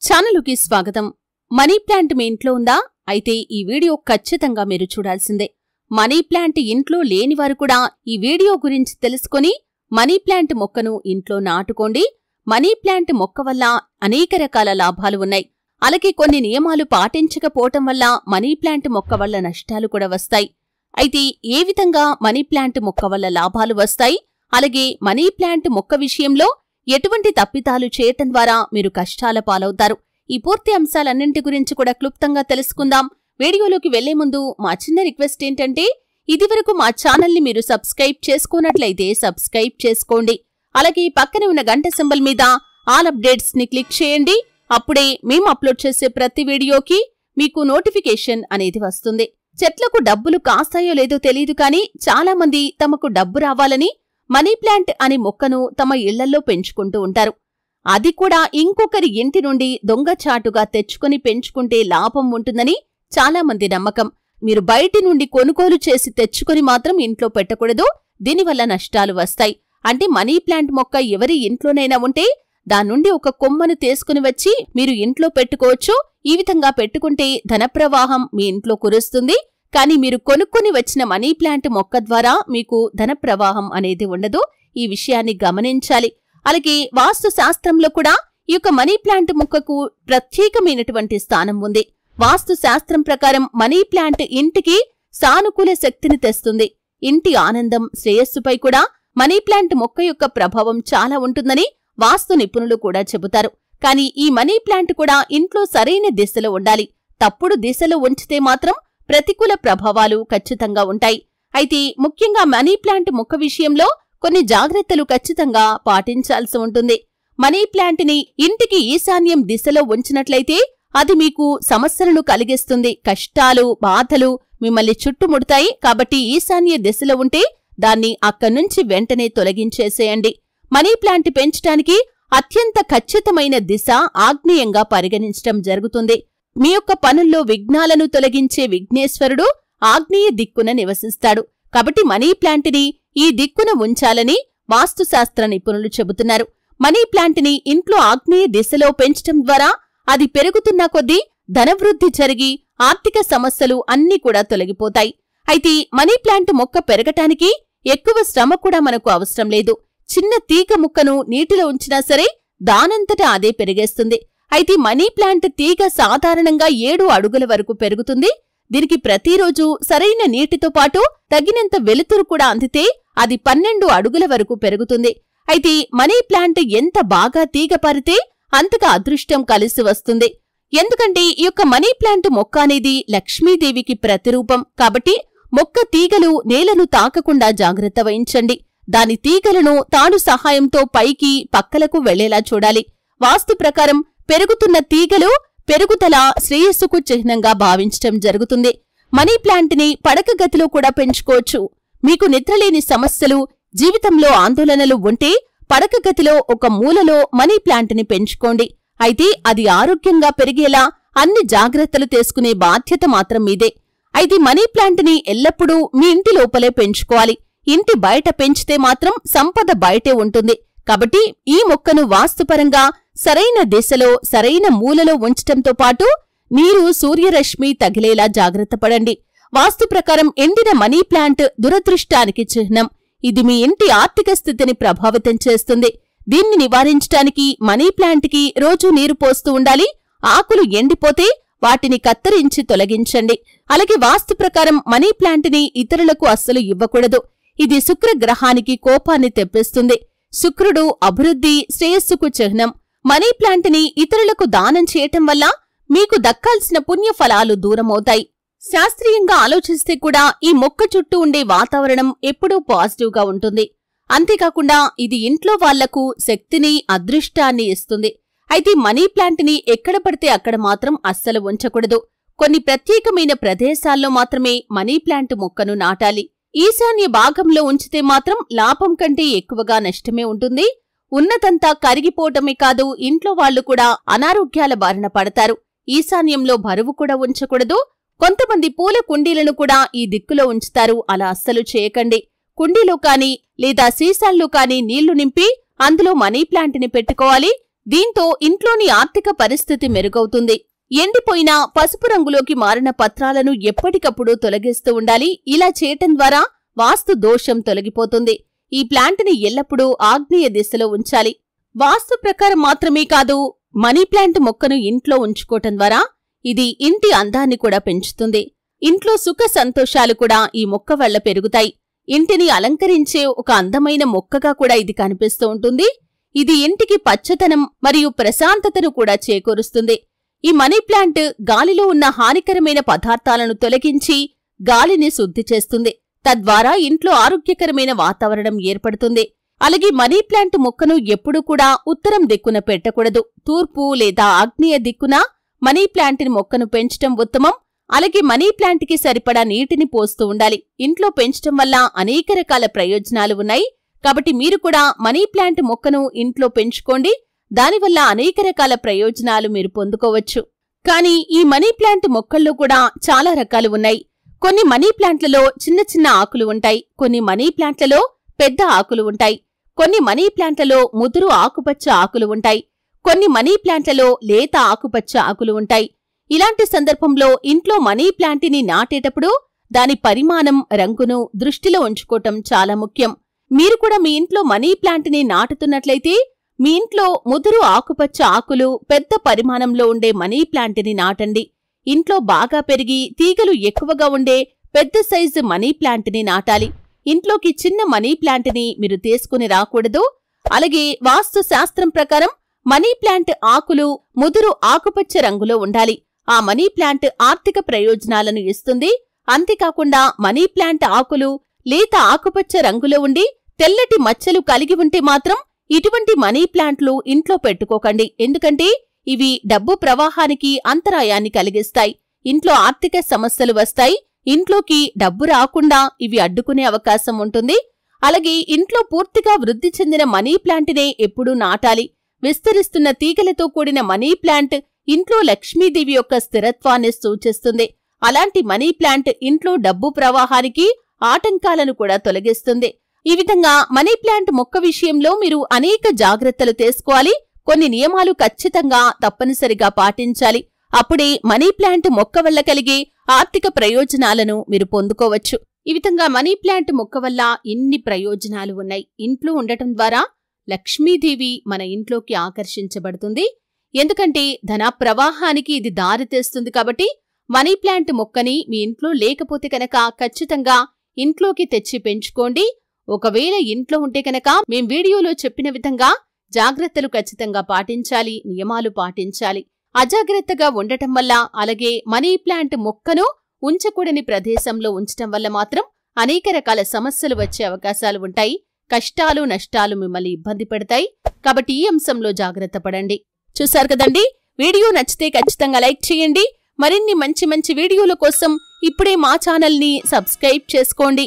ఛానలుకి స్వాగతం. Money plant మీ ఇంట్లో ఉందా? అయితే ఈ వీడియో ఖచ్చితంగా మీరు చూడాల్సిందే. మనీ ప్లాంట్ ఇంట్లో లేనివారు కూడా ఈ వీడియో గురించి తెలుసుకొని మనీ ప్లాంట్ మొక్కను ఇంట్లో నాటుకోండి. మనీ ప్లాంట్ మొక్క వల్ల అనేక రకాల లాభాలు ఉన్నాయి. అలాగే కొన్ని నియమాలు పాటించకపోవటం వల్ల మనీ ప్లాంట్ మొక్క వల్ల నష్టాలు కూడా వస్తాయి. అయితే ఏ విధంగా మనీ ప్లాంట్ మొక్క వల్ల లాభాలు వస్తాయి, అలాగే మనీ ప్లాంట్ మొక్క విషయంలో ఎటువంటి తప్పిదాలు చేయటం ద్వారా మీరు కష్టాల పాలవుతారు, ఈ పూర్తి అంశాలన్నింటి గురించి కూడా క్లుప్తంగా తెలుసుకుందాం. వీడియోలోకి వెళ్లే ముందు మా చిన్న రిక్వెస్ట్ ఏంటంటే, ఇదివరకు మా ఛానల్ని మీరు సబ్స్క్రైబ్ చేసుకున్నట్లయితే సబ్స్క్రైబ్ చేసుకోండి. అలాగే పక్కనే ఉన్న గంట సింబల్ మీద ఆల్ అప్డేట్స్ ని క్లిక్ చేయండి. అప్పుడే మేము అప్లోడ్ చేసే ప్రతి వీడియోకి మీకు నోటిఫికేషన్ అనేది వస్తుంది. చెట్లకు డబ్బులు కాస్తాయో లేదో తెలియదు కానీ చాలా మంది తమకు డబ్బు రావాలని మనీ ప్లాంట్ అనే మొక్కను తమ ఇళ్లల్లో పెంచుకుంటూ ఉంటారు. అది కూడా ఇంకొకరి ఇంటి నుండి దొంగచాటుగా తెచ్చుకుని పెంచుకుంటే లాభం ఉంటుందని చాలా మంది నమ్మకం. మీరు బయటి నుండి కొనుగోలు చేసి తెచ్చుకుని మాత్రం ఇంట్లో పెట్టకూడదు. దీనివల్ల నష్టాలు వస్తాయి. అంటే మనీ ప్లాంట్ మొక్క ఎవరి ఇంట్లోనైనా ఉంటే దాని నుండి ఒక కొమ్మను తీసుకుని వచ్చి మీరు ఇంట్లో పెట్టుకోవచ్చు. ఈ విధంగా పెట్టుకుంటే ధనప్రవాహం మీ ఇంట్లో కురుస్తుంది. కానీ మీరు కొనుక్కొని వచ్చిన మనీ ప్లాంట్ మొక్క ద్వారా మీకు ధన ప్రవాహం అనేది ఉండదు. ఈ విషయాన్ని గమనించాలి. అలాగే వాస్తు శాస్త్రంలో కూడా ఈ యొక్క మనీ ప్లాంట్ మొక్కకు ప్రత్యేకమైనటువంటి స్థానం ఉంది. వాస్తు శాస్త్రం ప్రకారం మనీ ప్లాంట్ ఇంటికి సానుకూల శక్తిని తెస్తుంది. ఇంటి ఆనందం, శ్రేయస్సుపై కూడా మనీ ప్లాంట్ మొక్క యొక్క ప్రభావం చాలా ఉంటుందని వాస్తు నిపుణులు కూడా చెబుతారు. కానీ ఈ మనీ ప్లాంట్ కూడా ఇంట్లో సరైన దిశలో ఉండాలి. తప్పుడు దిశలో ఉంచితే మాత్రం ప్రతికూల ప్రభావాలు ఖచ్చితంగా ఉంటాయి. అయితే ముఖ్యంగా మనీ ప్లాంట్ మొక్క విషయంలో కొన్ని జాగ్రత్తలు ఖచ్చితంగా పాటించాల్సి ఉంటుంది. మనీ ప్లాంట్ ని ఇంటికి ఈశాన్యం దిశలో ఉంచినట్లయితే అది మీకు సమస్యలను కలిగిస్తుంది. కష్టాలు, బాధలు మిమ్మల్ని చుట్టుముడతాయి. కాబట్టి ఈశాన్య దిశలో ఉంటే దాన్ని అక్కడ్నుంచి వెంటనే తొలగించేసేయండి. మనీ ప్లాంట్ పెంచడానికి అత్యంత ఖచ్చితమైన దిశ ఆగ్నేయంగా పరిగణించడం జరుగుతుంది. మీ యొక్క పనుల్లో విఘ్నాలను తొలగించే విఘ్నేశ్వరుడు ఆగ్నేయ దిక్కున నివసిస్తాడు. కాబట్టి మనీ ప్లాంట్ ని ఈ దిక్కున ఉంచాలని వాస్తుశాస్త్ర నిపుణులు చెబుతున్నారు. మనీ ప్లాంట్ ని ఇంట్లో ఆగ్నేయ దిశలో పెంచటం ద్వారా అది పెరుగుతున్న కొద్దీ ధనవృద్ధి జరిగి ఆర్థిక సమస్యలు అన్నీ కూడా తొలగిపోతాయి. అయితే మనీ ప్లాంట్ మొక్క పెరగటానికి ఎక్కువ శ్రమ కూడా మనకు అవసరం లేదు. చిన్న తీగ ముక్కను నీటిలో ఉంచినా సరే దానంతటా అదే పెరిగేస్తుంది. అయితే మనీ ప్లాంట్ తీగ సాధారణంగా 7 అడుగుల వరకు పెరుగుతుంది. దీనికి ప్రతిరోజు సరైన నీటితో పాటు తగినంత వెలుతురు కూడా అందితే అది 12 అడుగుల వరకు పెరుగుతుంది. అయితే మనీ ప్లాంట్ ఎంత బాగా తీగ పారితే అంతగా అదృష్టం కలిసి వస్తుంది. ఎందుకంటే ఈ యొక్క మనీ ప్లాంట్ మొక్క అనేది లక్ష్మీదేవికి ప్రతిరూపం. కాబట్టి మొక్క తీగలు నేలను తాకకుండా జాగ్రత్త వహించండి. దాని తీగలను తాడు సహాయంతో పైకి పక్కలకు వెళ్లేలా చూడాలి. వాస్తు ప్రకారం పెరుగుతున్న తీగలు పెరుగుదల శ్రేయస్సుకు చిహ్నంగా భావించటం జరుగుతుంది. మనీ ప్లాంట్ ని పడక గదిలో కూడా పెంచుకోవచ్చు. మీకు నిద్రలేని సమస్యలు, జీవితంలో ఆందోళనలు ఉంటే పడక గదిలో ఒక మూలలో మనీ ప్లాంట్ ని పెంచుకోండి. అయితే అది ఆరోగ్యంగా పెరిగేలా అన్ని జాగ్రత్తలు తీసుకునే బాధ్యత మాత్రం మీదే. అయితే మనీ ప్లాంట్ ని ఎల్లప్పుడూ మీ ఇంటి లోపలే పెంచుకోవాలి. ఇంటి బయట పెంచితే మాత్రం సంపద బయటే ఉంటుంది. కాబట్టి ఈ మొక్కను వాస్తుపరంగా సరైన దిశలో సరైన మూలలో ఉంచటంతో పాటు నీరు, సూర్యరశ్మి తగిలేలా జాగ్రత్త పడండి. వాస్తు ప్రకారం ఎండిన మనీ ప్లాంట్ దురదృష్టానికి చిహ్నం. ఇది మీ ఇంటి ఆర్థిక స్థితిని ప్రభావితం చేస్తుంది. దీన్ని నివారించడానికి మనీ ప్లాంట్ కి రోజూ నీరు పోస్తూ ఉండాలి. ఆకులు ఎండిపోతే వాటిని కత్తిరించి తొలగించండి. అలాగే వాస్తు ప్రకారం మనీ ప్లాంట్ ని ఇతరులకు అస్సలు ఇవ్వకూడదు. ఇది శుక్రగ్రహానికి కోపాన్ని తెప్పిస్తుంది. శుక్రుడు అభివృద్ధి, శ్రేయస్సుకు చిహ్నం. మనీ ప్లాంట్ ని ఇతరులకు దానం చేయటం వల్ల మీకు దక్కాల్సిన పుణ్యఫలాలు దూరమవుతాయి. శాస్త్రీయంగా ఆలోచిస్తే కూడా ఈ మొక్క చుట్టూ ఉండే వాతావరణం ఎప్పుడూ పాజిటివ్ గా ఉంటుంది. అంతేకాకుండా ఇది ఇంట్లో వాళ్లకు శక్తిని, అదృష్టాన్ని ఇస్తుంది. అయితే మనీ ప్లాంట్ ని ఎక్కడ పడితే అక్కడ మాత్రం అస్సలు ఉంచకూడదు. కొన్ని ప్రత్యేకమైన ప్రదేశాల్లో మాత్రమే మనీ ప్లాంట్ మొక్కను నాటాలి. ఈశాన్య భాగంలో ఉంచితే మాత్రం లాభం కంటే ఎక్కువగా నష్టమే ఉంటుంది. ఉన్నదంతా కరిగిపోవటమే కాదు, ఇంట్లో వాళ్లు కూడా అనారోగ్యాల బారిన పడతారు. ఈశాన్యంలో బరువు కూడా ఉంచకూడదు. కొంతమంది పూల కుండీలను కూడా ఈ దిక్కులో ఉంచుతారు. అలా అస్సలు చేయకండి. కుండీలో కాని లేదా సీసాల్లో కాని నీళ్లు నింపి అందులో మనీ ప్లాంట్ ని పెట్టుకోవాలి. దీంతో ఇంట్లోని ఆర్థిక పరిస్థితి మెరుగవుతుంది. ఎండిపోయిన పసుపు రంగులోకి మారిన పత్రాలను ఎప్పటికప్పుడు తొలగిస్తూ ఉండాలి. ఇలా చేయటం ద్వారా వాస్తు దోషం తొలగిపోతుంది. ఈ ప్లాంట్ని ఎల్లప్పుడూ ఆగ్నేయ దిశలో ఉంచాలి. వాస్తు ప్రకారం మాత్రమే కాదు, మనీ ప్లాంట్ మొక్కను ఇంట్లో ఉంచుకోవటం ద్వారా ఇది ఇంటి అందాన్ని కూడా పెంచుతుంది. ఇంట్లో సుఖ సంతోషాలు కూడా ఈ మొక్క వల్ల పెరుగుతాయి. ఇంటిని అలంకరించే ఒక అందమైన మొక్కగా కూడా ఇది కనిపిస్తూ ఉంటుంది. ఇది ఇంటికి పచ్చదనం మరియు ప్రశాంతతను కూడా చేకూరుస్తుంది. ఈ మనీ ప్లాంట్ గాలిలో ఉన్న హానికరమైన పదార్థాలను తొలగించి గాలిని శుద్ధి చేస్తుంది. తద్వారా ఇంట్లో ఆరోగ్యకరమైన వాతావరణం ఏర్పడుతుంది. అలాగే మనీ ప్లాంట్ మొక్కను ఎప్పుడూ కూడా ఉత్తరం దిక్కున పెట్టకూడదు. తూర్పు లేదా ఆగ్నేయ దిక్కున మనీ ప్లాంట్ మొక్కను పెంచటం ఉత్తమం. అలాగే మనీ ప్లాంట్కి సరిపడా నీటిని పోస్తూ ఉండాలి. ఇంట్లో పెంచటం వల్ల అనేక రకాల ప్రయోజనాలు ఉన్నాయి. కాబట్టి మీరు కూడా మనీ ప్లాంట్ మొక్కను ఇంట్లో పెంచుకోండి. దానివల్ల అనేక రకాల ప్రయోజనాలు మీరు పొందుకోవచ్చు. కానీ ఈ మనీ ప్లాంట్ మొక్కల్లో కూడా చాలా రకాలు ఉన్నాయి. కొన్ని మనీ ప్లాంట్లలో చిన్న చిన్న ఆకులు ఉంటాయి. కొన్ని మనీ ప్లాంట్లలో పెద్ద ఆకులు ఉంటాయి. కొన్ని మనీ ప్లాంట్లలో ముదురు ఆకుపచ్చ ఆకులు ఉంటాయి. కొన్ని మనీ ప్లాంట్లలో లేత ఆకుపచ్చ ఆకులు ఉంటాయి. ఇలాంటి సందర్భంలో ఇంట్లో మనీ ప్లాంట్ని నాటేటప్పుడు దాని పరిమాణం, రంగును దృష్టిలో ఉంచుకోవటం చాలా ముఖ్యం. మీరు కూడా మీ ఇంట్లో మనీ ప్లాంట్ని నాటుతున్నట్లయితే మీ ఇంట్లో ముదురు ఆకుపచ్చ ఆకులు, పెద్ద పరిమాణంలో ఉండే మనీ ప్లాంట్ని నాటండి. ఇంట్లో బాగా పెరిగి తీగలు ఎక్కువగా ఉండే పెద్ద సైజు మనీ ప్లాంట్ని నాటాలి. ఇంట్లోకి చిన్న మనీ ప్లాంట్ని మీరు తీసుకుని రాకూడదు. అలాగే వాస్తు శాస్త్రం ప్రకారం మనీ ప్లాంట్ ఆకులు ముదురు ఆకుపచ్చ రంగులో ఉండాలి. ఆ మనీ ప్లాంట్ ఆర్థిక ప్రయోజనాలను ఇస్తుంది. అంతేకాకుండా మనీ ప్లాంట్ ఆకులు లేత ఆకుపచ్చ రంగులో ఉండి తెల్లటి మచ్చలు కలిగి ఉంటే మాత్రం ఇటువంటి మనీ ప్లాంట్లు ఇంట్లో పెట్టుకోకండి. ఎందుకంటే ఇవి డబ్బు ప్రవాహానికి అంతరాయాన్ని కలిగిస్తాయి. ఇంట్లో ఆర్థిక సమస్యలు వస్తాయి. ఇంట్లోకి డబ్బు రాకుండా ఇవి అడ్డుకునే అవకాశం ఉంటుంది. అలాగే ఇంట్లో పూర్తిగా వృద్ధి చెందిన మనీ ప్లాంట్నే ఎప్పుడూ నాటాలి. విస్తరిస్తున్న తీగలతో కూడిన మనీ ప్లాంట్ ఇంట్లో లక్ష్మీదేవి యొక్క స్థిరత్వాన్ని సూచిస్తుంది. అలాంటి మనీ ప్లాంట్ ఇంట్లో డబ్బు ప్రవాహానికి ఆటంకాలను కూడా తొలగిస్తుంది. ఈ విధంగా మనీ ప్లాంట్ మొక్క విషయంలో మీరు అనేక జాగ్రత్తలు తీసుకోవాలి. కొన్ని నియమాలు ఖచ్చితంగా తప్పనిసరిగా పాటించాలి. అప్పుడే మనీ ప్లాంట్ మొక్క వల్ల కలిగే ఆర్థిక ప్రయోజనాలను మీరు పొందుకోవచ్చు. ఈ విధంగా మనీ ప్లాంట్ మొక్క వల్ల ఇన్ని ప్రయోజనాలు ఉన్నాయి. ఇంట్లో ఉండటం ద్వారా లక్ష్మీదేవి మన ఇంట్లోకి ఆకర్షించబడుతుంది. ఎందుకంటే ధన ప్రవాహానికి ఇది దారితీస్తుంది. కాబట్టి మనీ ప్లాంట్ మొక్కని మీ ఇంట్లో లేకపోతే కనుక ఖచ్చితంగా ఇంట్లోకి తెచ్చి పెంచుకోండి. ఒకవేళ ఇంట్లో ఉంటే కనుక మేం వీడియోలో చెప్పిన విధంగా జాగ్రత్తలు ఖచ్చితంగా పాటించాలి, నియమాలు పాటించాలి. అజాగ్రత్తగా ఉండటం వల్ల, అలాగే మనీ ప్లాంట్ మొక్కను ఉంచకూడని ప్రదేశంలో ఉంచటం వల్ల మాత్రం అనేక రకాల సమస్యలు వచ్చే అవకాశాలు ఉంటాయి. కష్టాలు, నష్టాలు మిమ్మల్ని ఇబ్బంది పెడతాయి. కాబట్టి ఈ అంశంలో జాగ్రత్త పడండి. చూశారు కదండి, వీడియో నచ్చితే ఖచ్చితంగా లైక్ చేయండి. మరిన్ని మంచి మంచి వీడియోల కోసం ఇప్పుడే మా ఛానల్ని సబ్స్క్రైబ్ చేసుకోండి.